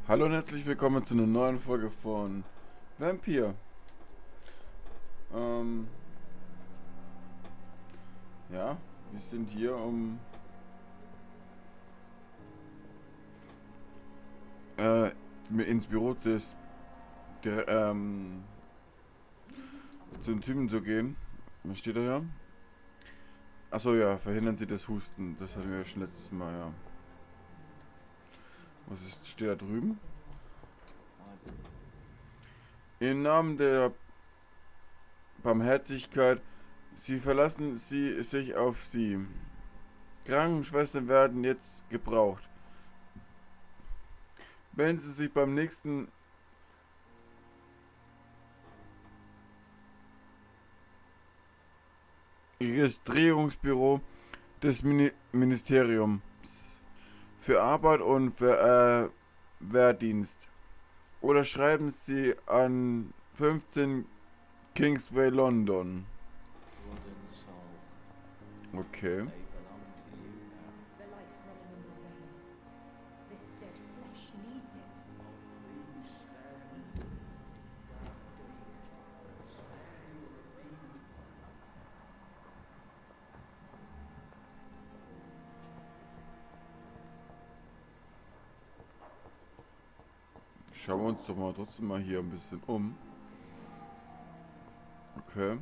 Hallo und herzlich willkommen zu einer neuen Folge von Vampyr. Ja, wir sind hier, um ins Büro zum Typen zu gehen. Was steht da ja? Achso, ja, verhindern Sie das Husten. Das hatten wir ja schon letztes Mal, ja. Steht da drüben? Im Namen der Barmherzigkeit, Sie verlassen Sie sich auf Sie. Krankenschwestern werden jetzt gebraucht. Wenn Sie sich beim nächsten Registrierungsbüro des Ministeriums für Arbeit und Wehrdienst oder schreiben Sie an 15 Kingsway, London. Okay. Schauen wir uns doch mal trotzdem mal hier ein bisschen um. Okay.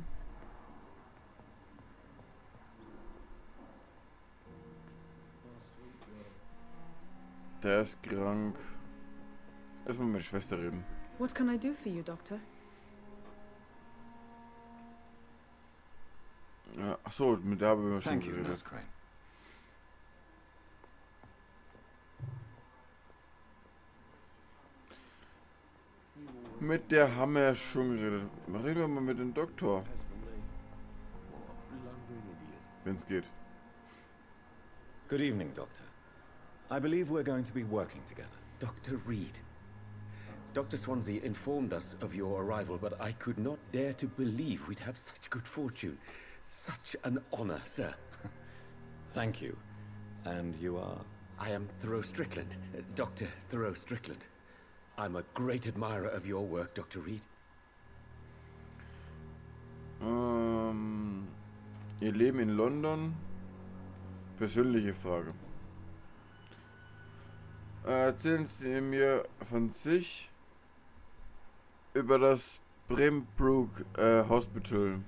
Der ist krank. Erstmal mit der Schwester reden. What can I do for you, Doctor? Ja, achso, mit der haben wir schon Thank you, geredet. Nurse Crane. Mit der haben wir ja schon geredet. Reden wir mal mit dem Doktor, wenn es geht. Good evening, Doctor. I believe we're going to be working together. Dr. Reid. Dr. Swansea informed us of your arrival, but I could not dare to believe we'd have such good fortune. Such an honor, sir. Thank you. And you are? I am Thoreau Strickland, Dr. Thoreau Strickland. I'm a great admirer of your work, Dr. Reid. Ihr Leben in London? Persönliche Frage. Erzählen Sie mir von sich über das Brembrook Hospital.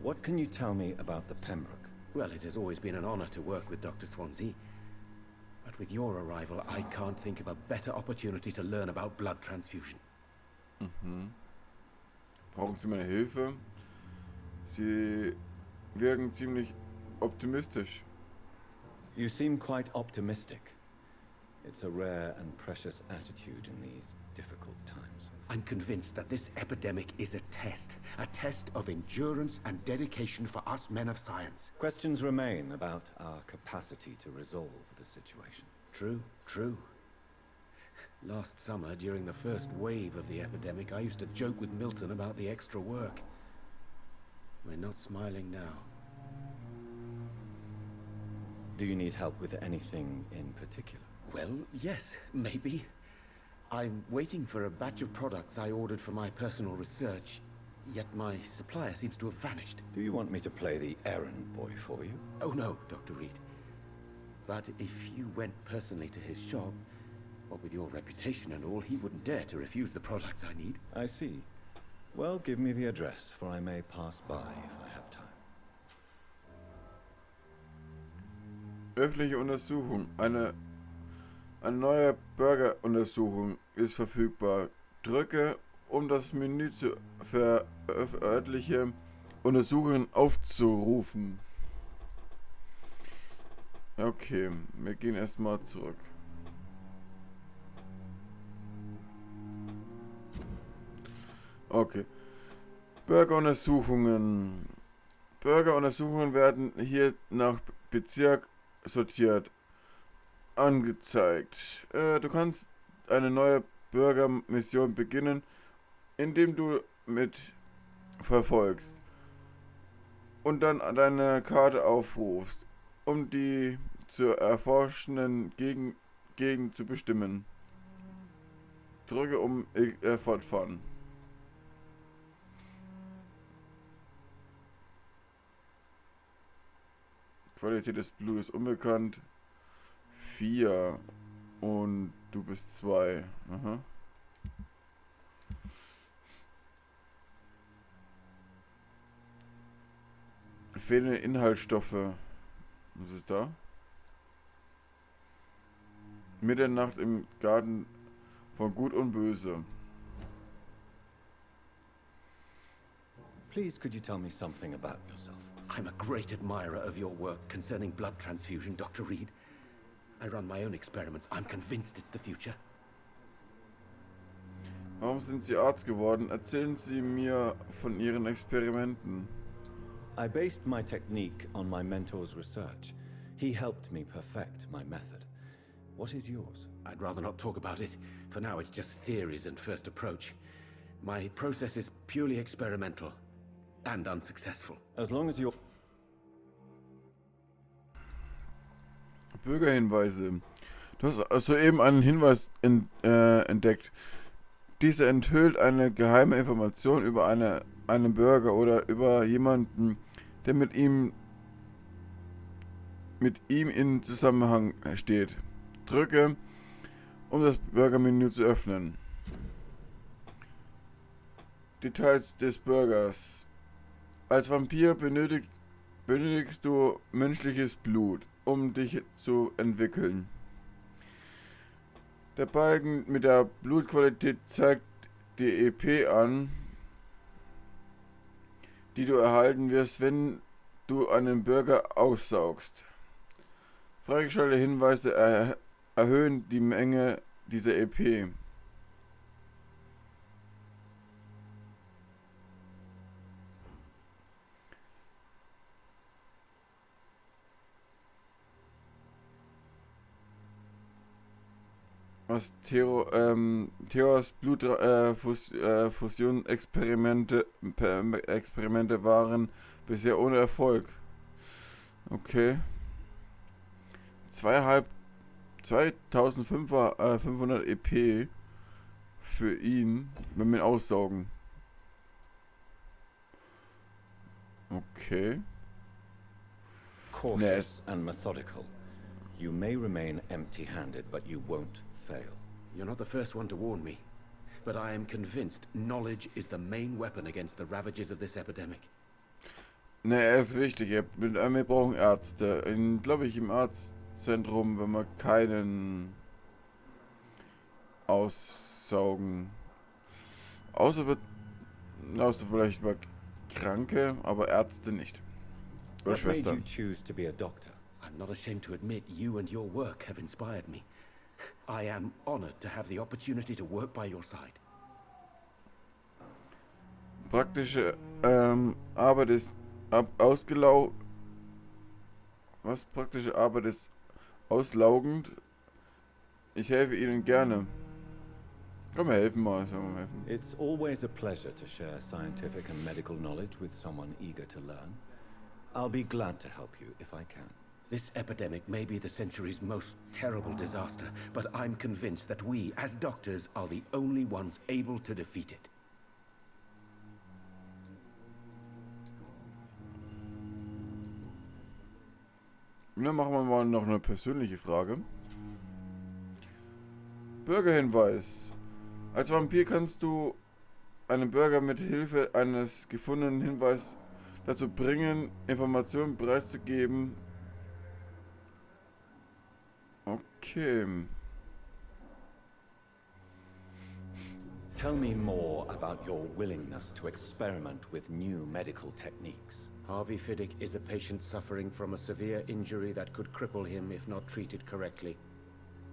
What can you tell me about the Pembroke? Well, it has always been an honor to work with Dr. Swansea. But with your arrival, I can't think of a better opportunity to learn about blood transfusion. Brauchen Sie meine Hilfe? Sie wirken ziemlich optimistisch. You seem quite optimistic. It's a rare and precious attitude in these difficult times. I'm convinced that this epidemic is a test of endurance and dedication for us men of science. Questions remain about our capacity to resolve the situation. True. Last summer, during the first wave of the epidemic, I used to joke with Milton about the extra work. We're not smiling now. Do you need help with anything in particular? Well, yes, maybe. I'm waiting for a batch of products I ordered for my personal research, yet my supplier seems to have vanished. Do you want me to play the errand boy for you? Oh no, Dr. Reid. But if you went personally to his shop, what with your reputation and all, he wouldn't dare to refuse the products I need. I see. Well, give me the address, for I may pass by if I have time. Öffentliche Untersuchung. Eine neue Bürgeruntersuchung ist verfügbar. Drücke, um das Menü für örtliche Untersuchungen aufzurufen. Okay, wir gehen erstmal zurück. Okay. Bürgeruntersuchungen. Bürgeruntersuchungen werden hier nach Bezirk sortiert angezeigt. Du kannst eine neue Bürgermission beginnen, indem du mit verfolgst und dann deine Karte aufrufst, um die zu erforschenden Gegend zu bestimmen. Drücke um fortfahren. Qualität des Blutes unbekannt. 4. Und du bist 2. Aha. Fehlende Inhaltsstoffe. Was ist da? Mitternacht im Garten von Gut und Böse. Please, could you tell me something about yourself? I'm a great admirer of your work concerning blood transfusion, Dr. Reid. I run my own experiments. I'm convinced it's the future. Warum sind Sie Arzt geworden? Erzählen Sie mir von Ihren Experimenten. I based my technique on my mentor's research. He helped me perfect my method. What is yours? I'd rather not talk about it. For now, it's just theories and first approach. My process is purely experimental and unsuccessful. As long as you're... Bürgerhinweise. Du hast soeben einen Hinweis entdeckt. Dieser enthüllt eine geheime Information über einen Bürger oder über jemanden, der mit ihm in Zusammenhang steht. Drücke, um das Bürgermenü zu öffnen. Details des Bürgers. Als Vampir benötigst du menschliches Blut, um dich zu entwickeln. Der Balken mit der Blutqualität zeigt die EP an, die du erhalten wirst, wenn du einen Bürger aussaugst. Freigeschaltete Hinweise erhöhen die Menge dieser EP. Was Theos Blutfusion-Experimente waren bisher ohne Erfolg. Okay. 2500 EP für ihn, wenn wir ihn aussaugen. Okay. Cautious and methodical. You may remain empty-handed, but you won't fail. You're not the first one to warn me, but I am convinced knowledge is the main weapon against the ravages of this epidemic. Ne, er ist wichtig. Wir brauchen Ärzte. Glaube ich, im Arztzentrum, wenn wir keinen aussaugen. Außer vielleicht bei Kranke, aber Ärzte nicht. Oder What made Schwestern. you choose to be a doctor? I'm not ashamed to admit you and your work have inspired me. I am honored to have the opportunity to work by your side. Praktische Arbeit ist Praktische Arbeit ist auslaugend. Ich helfe Ihnen gerne. Komm, wir helfen mal. Sollen wir helfen? It's always a pleasure to share scientific and medical knowledge with someone eager to learn. I'll be glad to help you if I can. This epidemic may be the century's most terrible disaster, but I'm convinced that we, as doctors, are the only ones able to defeat it. Dann machen wir mal noch eine persönliche Frage. Bürgerhinweis. Als Vampir kannst du einen Bürger mit Hilfe eines gefundenen Hinweises dazu bringen, Informationen preiszugeben. Okay. Tell me more about your willingness to experiment with new medical techniques. Harvey Fiddick is a patient suffering from a severe injury that could cripple him if not treated correctly.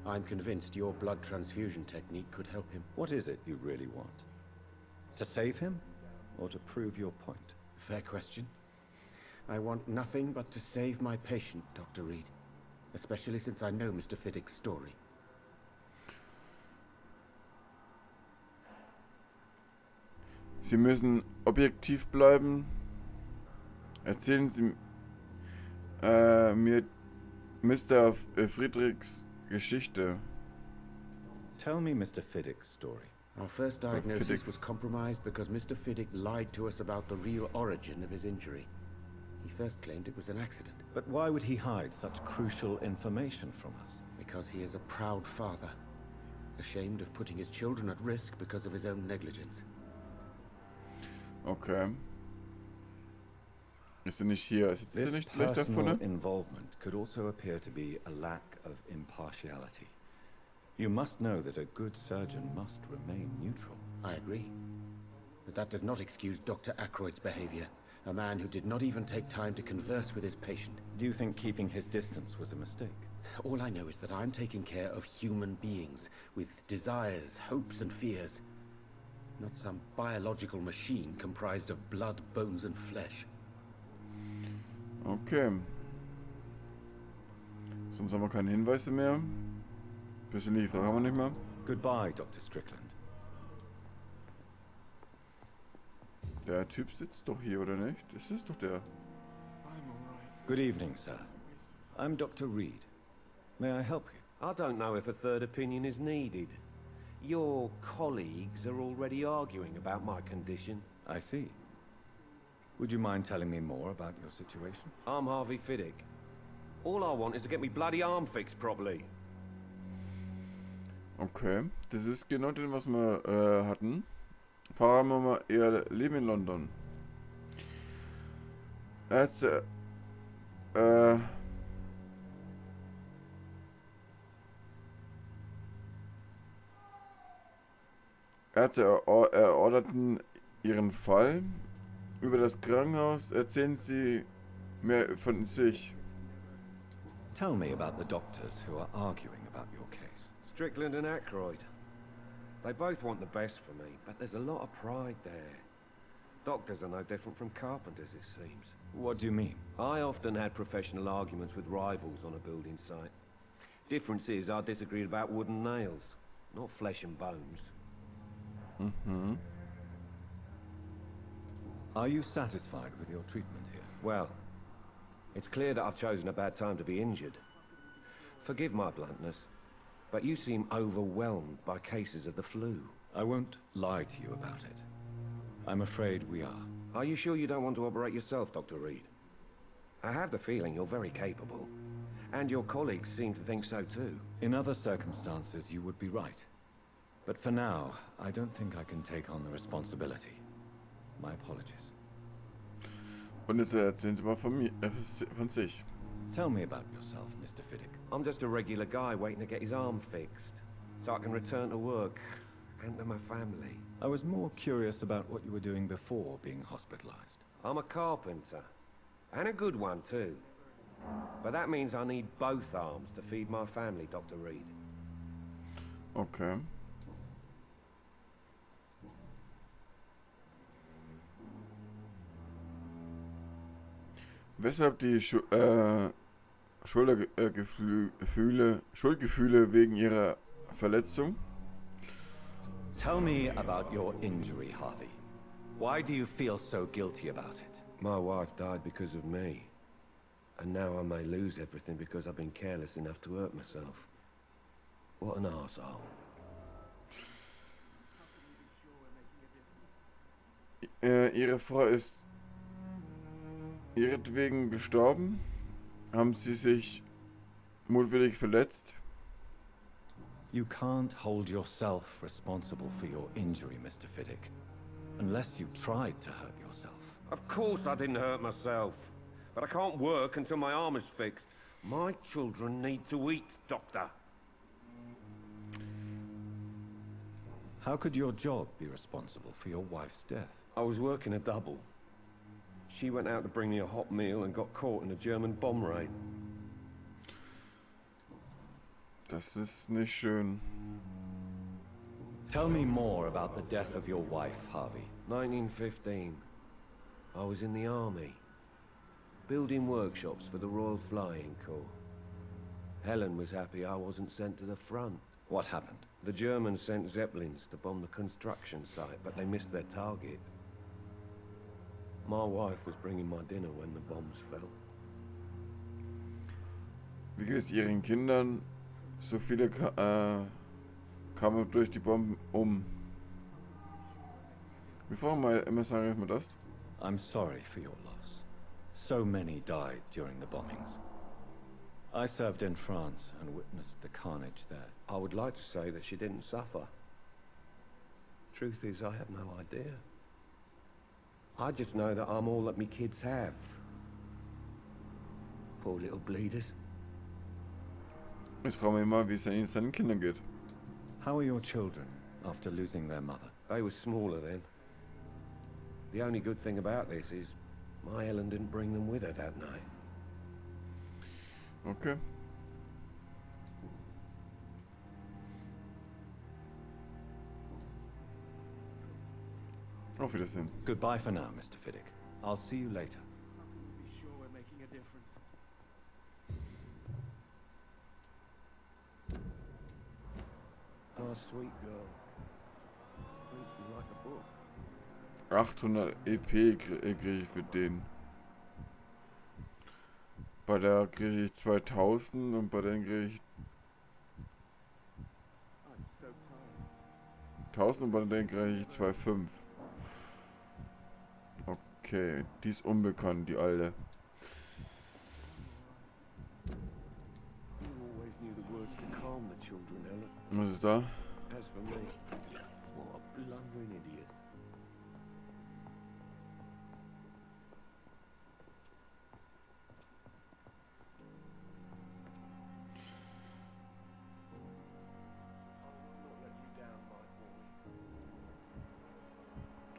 I'm convinced your blood transfusion technique could help him. What is it you really want? To save him, or to prove your point? Fair question. I want nothing but to save my patient, Dr. Reid. Especially since I know Mr. Fiddick's story. Sie müssen objektiv bleiben. Erzählen Sie mir Mr. Friedrichs Geschichte. Tell me Mr. Fiddick's story. Our first diagnosis Fiddick's. was compromised because Mr. Fiddick lied to us about the real origin of his injury. He first claimed it was an accident. But why would he hide such crucial information from us? Because he is a proud father, ashamed of putting his children at risk because of his own negligence. Okay. Ist er nicht hier? Sitzt er This nicht gleich da personal vorne? involvement could also appear to be a lack of impartiality. You must know that a good surgeon must remain neutral. I agree. But that does not excuse Dr. Ackroyd's behavior. A man who did not even take time to converse with his patient. Do you think keeping his distance was a mistake? All I know is that I'm taking care of human beings with desires, hopes and fears. Not some biological machine comprised of blood, bones and flesh. Okay. Sonst haben wir keine Hinweise mehr. Persönliche Frage haben wir nicht mehr. Goodbye, Dr. Strickland. Der Typ sitzt doch hier, oder nicht? Das ist doch der. Good evening, sir. I'm Dr. Reid. May I help you? I don't know if a third opinion is needed. Your colleagues are already arguing about my condition. I see. Would you mind telling me more about your situation? I'm Harvey Fiddick. All I want is to get me bloody arm fixed properly. Okay. Das ist genau das, was wir hatten. Fahren wir mal, er lebt in London. Ärzte erörterten ihren Fall. Über das Krankenhaus erzählen sie mehr von sich. Tell me about the doctors who are arguing about your case. Strickland and Ackroyd. They both want the best for me, but there's a lot of pride there. Doctors are no different from carpenters, it seems. What do you mean? I often had professional arguments with rivals on a building site. Difference is I disagreed about wooden nails, not flesh and bones. Mhm. Are you satisfied with your treatment here? Well, it's clear that I've chosen a bad time to be injured. Forgive my bluntness, but you seem overwhelmed by cases of the flu. I won't lie to you about it. I'm afraid we are. Are you sure you don't want to operate yourself, Dr. Reid? I have the feeling you're very capable, and your colleagues seem to think so too. In other circumstances, you would be right. But for now, I don't think I can take on the responsibility. My apologies. Und jetzt erzählen sie mal von sich. Tell me about yourself, Mr. Fiddick. I'm just a regular guy waiting to get his arm fixed, so I can return to work and to my family. I was more curious about what you were doing before being hospitalized. I'm a carpenter, and a good one too. But that means I need both arms to feed my family, Dr. Reid. Okay. Weshalb die Schuldgefühle wegen ihrer Verletzung? Tell me about your injury, Harvey. Why do you feel so guilty about it? My wife died because of me. And now I may lose everything because I've been careless enough to hurt myself. What an arsehole. Ihre Frau ist ihretwegen gestorben. Haben sie sich mutwillig verletzt? You can't hold yourself responsible for your injury, Mr. Fiddick, unless you tried to hurt yourself. Of course I didn't hurt myself. But I can't work until my arm is fixed. My children need to eat, Doctor. How could your job be responsible for your wife's death? I was working a double. She went out to bring me a hot meal and got caught in a German bomb raid. Das ist nicht schön. Tell me more about the death of your wife, Harvey. 1915. I was in the army, building workshops for the Royal Flying Corps. Helen was happy I wasn't sent to the front. What happened? The Germans sent Zeppelins to bomb the construction site, but they missed their target. My wife was bringing my dinner when the bombs fell. Wie geht es ihren Kindern? So viele kamen durch die Bomben um. Wie fragen wir sagen wir das? I'm sorry for your loss. So many died during the bombings. I served in France and witnessed the carnage there. I would like to say that she didn't suffer. Truth is, I have no idea. I just know that I'm all that me kids have. Poor little bleeders. Ich frage mich mal, wie es seinen Kindern geht. How are your children after losing their mother? They were smaller then. The only good thing about this is my Ellen didn't bring them with her that night. Okay. Auf Wiedersehen. Goodbye for now, Mr. Fiddick. I'll see you later. Be sure we're making a difference. Oh, sweet girl. Reads me like a book. 800 EP kriege ich für den. Bei der kriege ich 2000 und bei den kriege ich 1000 und bei denen kriege ich 2,5. Okay, die ist unbekannt, die alte. You always knew the words to calm the children, Ellen. Was ist da? As for me, what a blundering idiot.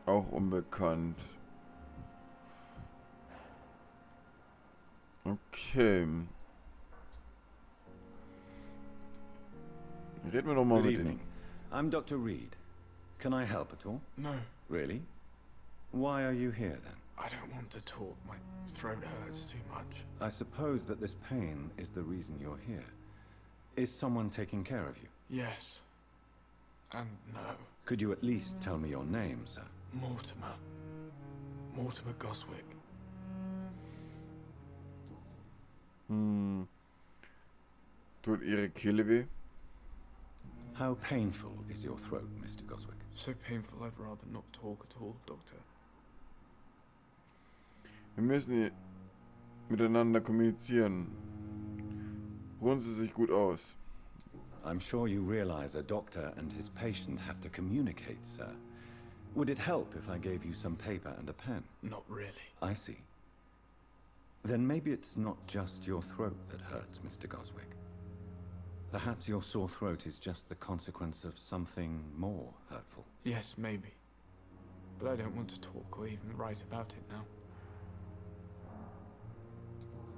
Auch unbekannt. Okay. Reden wir doch mal Good mit evening. ihm. I'm Dr. Reid. Can I help at all? No, Really? Why are you here then? I don't want to talk. My throat hurts too much. I suppose that this pain is the reason you're here. Is someone taking care of you? Yes. And no. Could you at least tell me your name, sir? Mortimer. Mortimer Goswick. Tut ihre Kehle weh? How painful is your throat, Mr. Goswick? So painful I'd rather not talk at all, Doctor. Wir müssen miteinander kommunizieren. Ruhen Sie sich gut aus. I'm sure you realize a doctor and his patient have to communicate, sir. Would it help if I gave you some paper and a pen? Not really. I see. Then maybe it's not just your throat that hurts, Mr. Goswick. Perhaps your sore throat is just the consequence of something more hurtful. Yes, maybe. But I don't want to talk or even write about it now.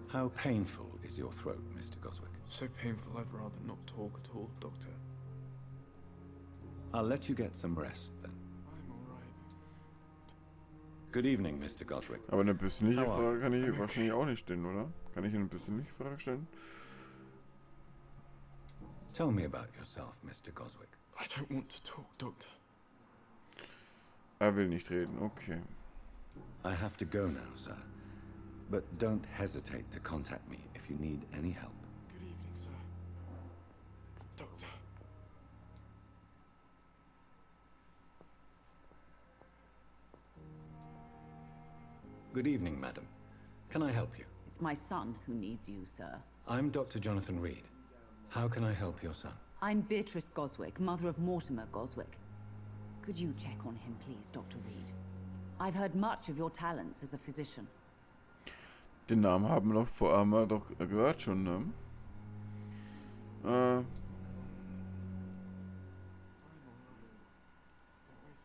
How painful is your throat, Mr. Goswick? So painful I'd rather not talk at all, Doctor. I'll let you get some rest then. I'm alright. Good evening, Mr. Goswick. Aber eine persönliche Aua. Frage kann ich wahrscheinlich auch nicht stellen, oder? Kann ich eine persönliche Frage stellen? Tell me about yourself, Mr. Goswick. I don't want to talk, Doctor. Er will nicht reden, okay. I have to go now, sir. But don't hesitate to contact me if you need any help. Good evening, sir. Doctor. Good evening, madam. Can I help you? It's my son who needs you, sir. I'm Dr. Jonathan Reid. How can I help your son? I'm Beatrice Goswick, mother of Mortimer Goswick. Could you check on him, please, Dr. Reid? I've heard much of your talents as a physician. Den Namen haben wir doch gehört schon, ne?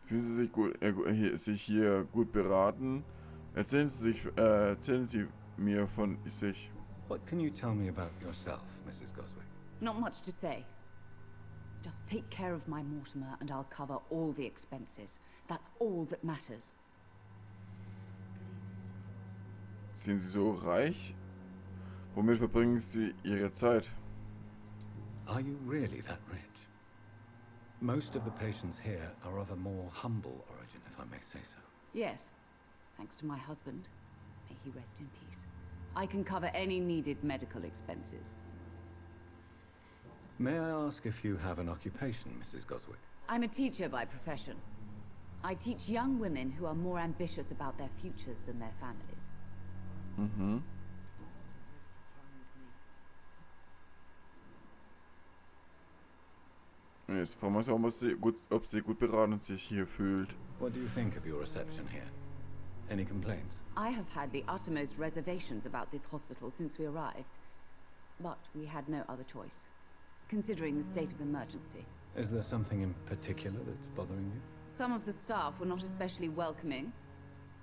Fühlen Sie sich hier gut beraten? Erzählen Sie mir von sich. What can you tell me about yourself, Mrs. Goswick? Not much to say. Just take care of my Mortimer and I'll cover all the expenses. That's all that matters. Sind Sie so reich? Womit verbringen Sie Ihre Zeit? Are you really that rich? Most of the patients here are of a more humble origin, if I may say so. Yes, thanks to my husband. May he rest in peace. I can cover any needed medical expenses. May I ask if you have an occupation, Mrs. Goswick? I'm a teacher by profession. I teach young women who are more ambitious about their futures than their families. Mhm. Und jetzt fragen wir uns auch, ob sie gut beraten sich hier fühlt. What do you think of your reception here? Any complaints? I have had the uttermost reservations about this hospital since we arrived. But we had no other choice, considering the state of emergency. Is there something in particular that's bothering you? Some of the staff were not especially welcoming.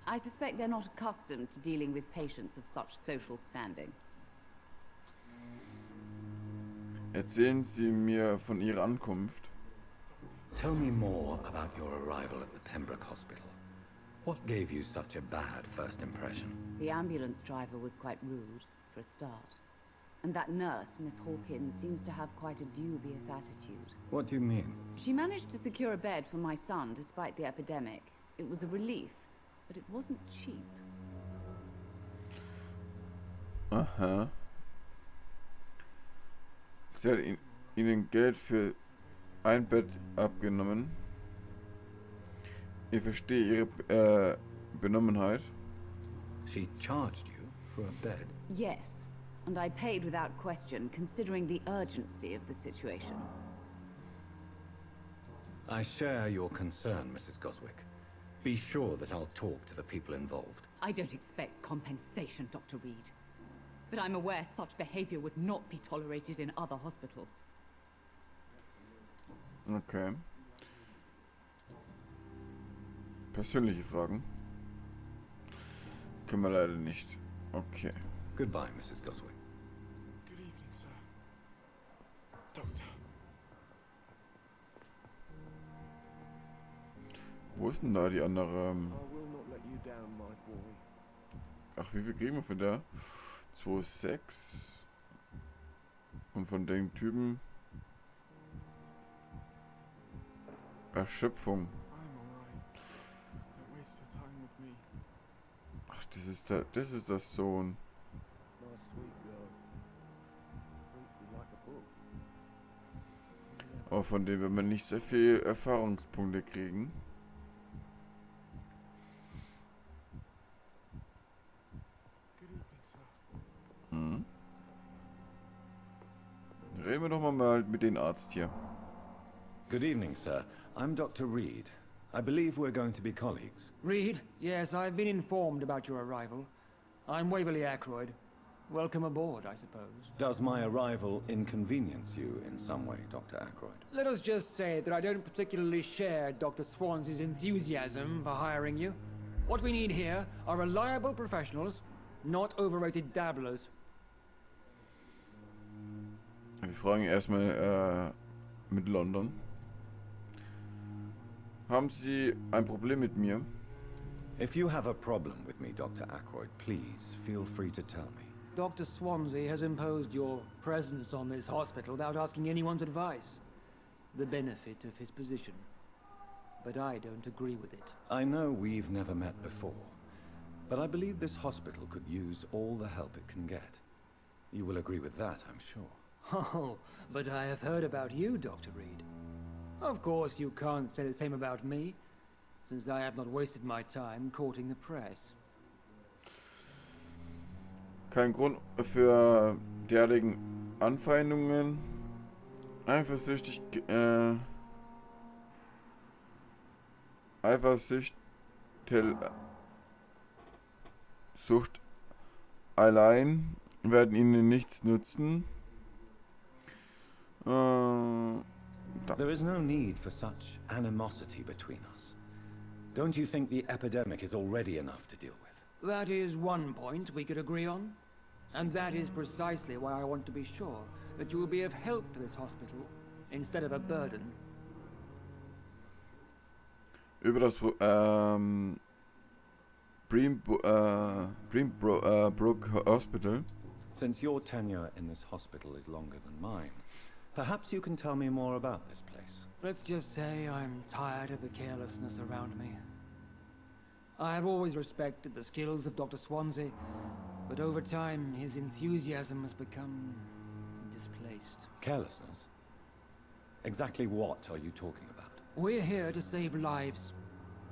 I suspect they're not accustomed to dealing with patients of such social standing. Erzählen Sie mir von Ihrer Ankunft. Tell me more about your arrival at the Pembroke Hospital. What gave you such a bad first impression? The ambulance driver was quite rude, for a start. And that nurse, Miss Hawkins, seems to have quite a dubious attitude. What do you mean? She managed to secure a bed for my son despite the epidemic. It was a relief, but it wasn't cheap. Aha. Sie hat Ihnen Geld für ein Bett abgenommen. Ich verstehe Ihre Benommenheit. She charged you for a bed? Yes, and I paid without question, considering the urgency of the situation. I share your concern, Mrs. Goswick. Be sure that I'll talk to the people involved. I don't expect compensation, Dr. Reid. But I'm aware such behavior would not be tolerated in other hospitals. Okay. Persönliche Fragen? Können wir leider nicht. Okay. Goodbye, Mrs. Goswick. Good evening, sir. Doctor. Wo ist denn da die andere? I will not let you down, my boy. Ach, wie viel kriegen wir von der? 2,6. Und von den Typen. Erschöpfung. I'm alright. Don't waste your time with me. Ach, das ist das Sohn. My sweet girl. Reads me like a book. Aber von dem wird man nicht sehr viel Erfahrungspunkte kriegen. Good evening, sir. Hm. Reden wir doch mal mit dem Arzt hier. Good evening, sir. I'm Dr. Reid. I believe we're going to be colleagues. Reid? Yes, I've been informed about your arrival. I'm Waverly Ackroyd. Welcome aboard, I suppose. Does my arrival inconvenience you in some way, Dr. Ackroyd? Let us just say that I don't particularly share Dr. Swansea's enthusiasm for hiring you. What we need here are reliable professionals, not overrated dabblers. Wir fragen erstmal mit London. Haben Sie ein Problem mit mir? If you have a problem with me, Dr. Ackroyd, please feel free to tell me. Dr. Swansea has imposed your presence on this hospital without asking anyone's advice. The benefit of his position. But I don't agree with it. I know we've never met before, but I believe this hospital could use all the help it can get. You will agree with that, I'm sure. Oh, but I have heard about you, Dr. Reid. Of course, you can't say the same about me, since I have not wasted my time courting the press. Kein Grund für derartigen Anfeindungen. Eifersüchtig, Sucht allein werden ihnen nichts nützen. There is no need for such animosity between us. Don't you think the epidemic is already enough to deal with? That is one point we could agree on. And that is precisely why I want to be sure that you will be of help to this hospital, instead of a burden. Über das Brook Hospital. Since your tenure in this hospital is longer than mine, perhaps you can tell me more about this place. Let's just say I'm tired of the carelessness around me. I have always respected the skills of Dr. Swansea, but over time his enthusiasm has become displaced. Carelessness? Exactly what are you talking about? We're here to save lives.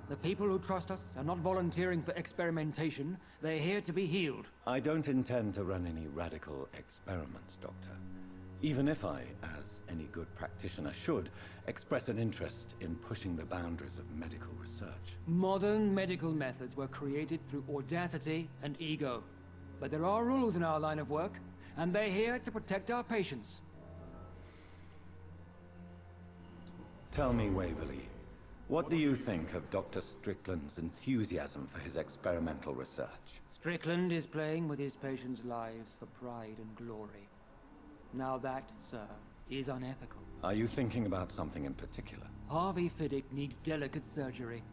The people who trust us are not volunteering for experimentation. They're here to be healed. I don't intend to run any radical experiments, Doctor. Even if I, as any good practitioner should, express an interest in pushing the boundaries of medical research. Modern medical methods were created through audacity and ego. But there are rules in our line of work, and they're here to protect our patients. Tell me, Waverly, what do you think of Dr. Strickland's enthusiasm for his experimental research? Strickland is playing with his patients' lives for pride and glory. Now that, sir, is unethical. Are you thinking about something in particular? Harvey Fiddick needs delicate surgery.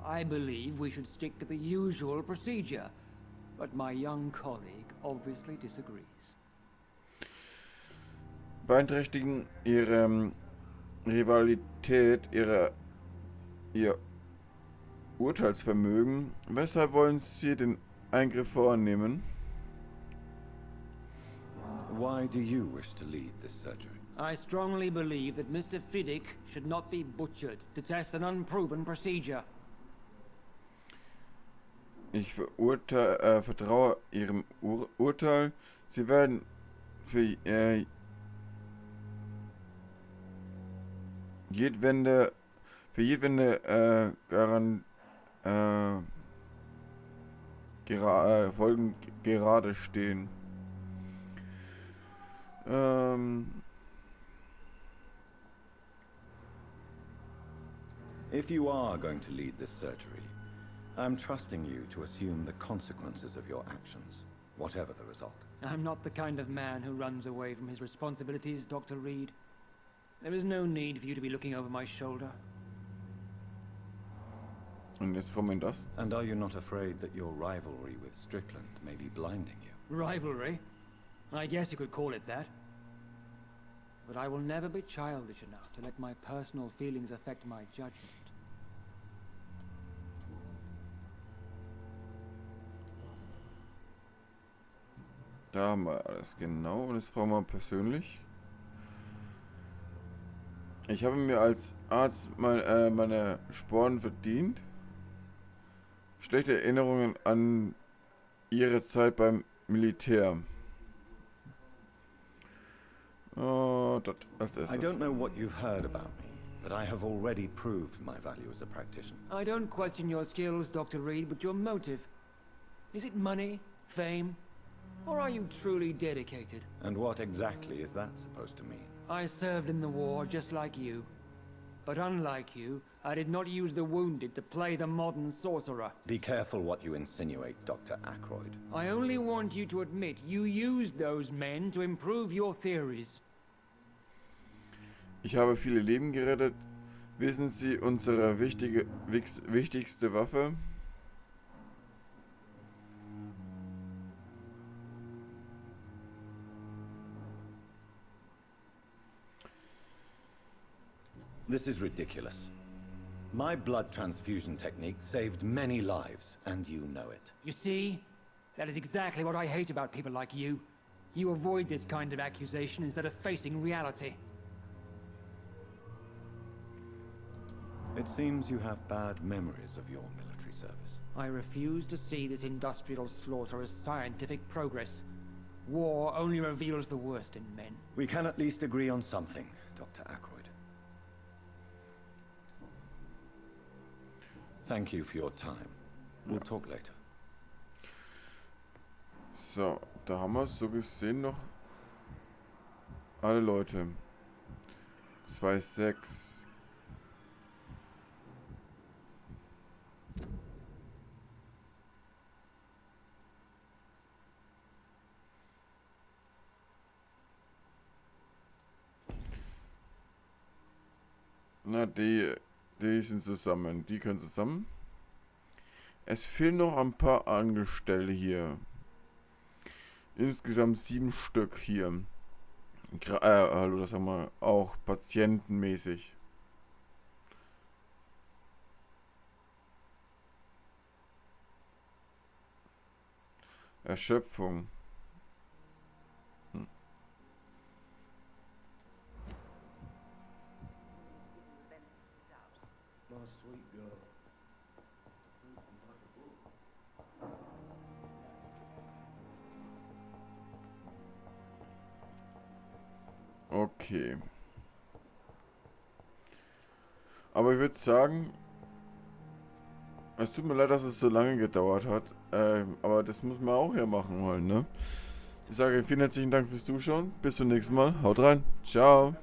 I believe we should stick to the usual procedure, but my young colleague obviously disagrees. Beeinträchtigen ihre Rivalität, ihr Urteilsvermögen. Weshalb wollen Sie den Eingriff vornehmen? Why do you wish to lead this surgery? I strongly believe that Mr. Fiddick should not be butchered to test an unproven procedure. Ich vertraue Ihrem Urteil. Sie werden für jedwende Folgen gerade stehen. If you are going to lead this surgery, I'm trusting you to assume the consequences of your actions, whatever the result. I'm not the kind of man who runs away from his responsibilities, Dr. Reid. There is no need for you to be looking over my shoulder. Und jetzt kommt das. And are you not afraid that your rivalry with Strickland may be blinding you? Rivalry? I guess you could call it that. But I will never be childish enough to let my personal feelings affect my judgment. Da haben wir alles genau. Und jetzt fragen wir persönlich. Ich habe mir als Arzt meine Sporen verdient. Schlechte Erinnerungen an Ihre Zeit beim Militär. Oh, das als erstes. I don't know what you've heard about me, but I have already proved my value as a practitioner. I don't question your skills, Dr. Reid, but your motive. Is it money, fame, or are you truly dedicated? And what exactly is that supposed to mean? I served in the war just like you. But unlike you, I did not use the wounded to play the modern sorcerer. Be careful what you insinuate, Dr. Ackroyd. I only want you to admit you used those men to improve your theories. Ich habe viele Leben gerettet. Wissen Sie unsere wichtigste Waffe? This is ridiculous. My blood transfusion technique saved many lives, and you know it. You see? That is exactly what I hate about people like you. You avoid this kind of accusation instead of facing reality. It seems you have bad memories of your military service. I refuse to see this industrial slaughter as scientific progress. War only reveals the worst in men. We can at least agree on something, Dr. Ackroyd. Thank you for your time. We'll talk later. So, da haben wir so gesehen noch alle Leute. 2,6. Na, die sind zusammen. Die können zusammen. Es fehlen noch ein paar Angestellte hier. Insgesamt 7 Stück hier. Hallo, das haben wir auch patientenmäßig. Erschöpfung. Okay. Aber ich würde sagen, es tut mir leid, dass es so lange gedauert hat. Aber das muss man auch ja machen wollen, ne? Ich sage vielen herzlichen Dank fürs Zuschauen. Bis zum nächsten Mal. Haut rein. Ciao.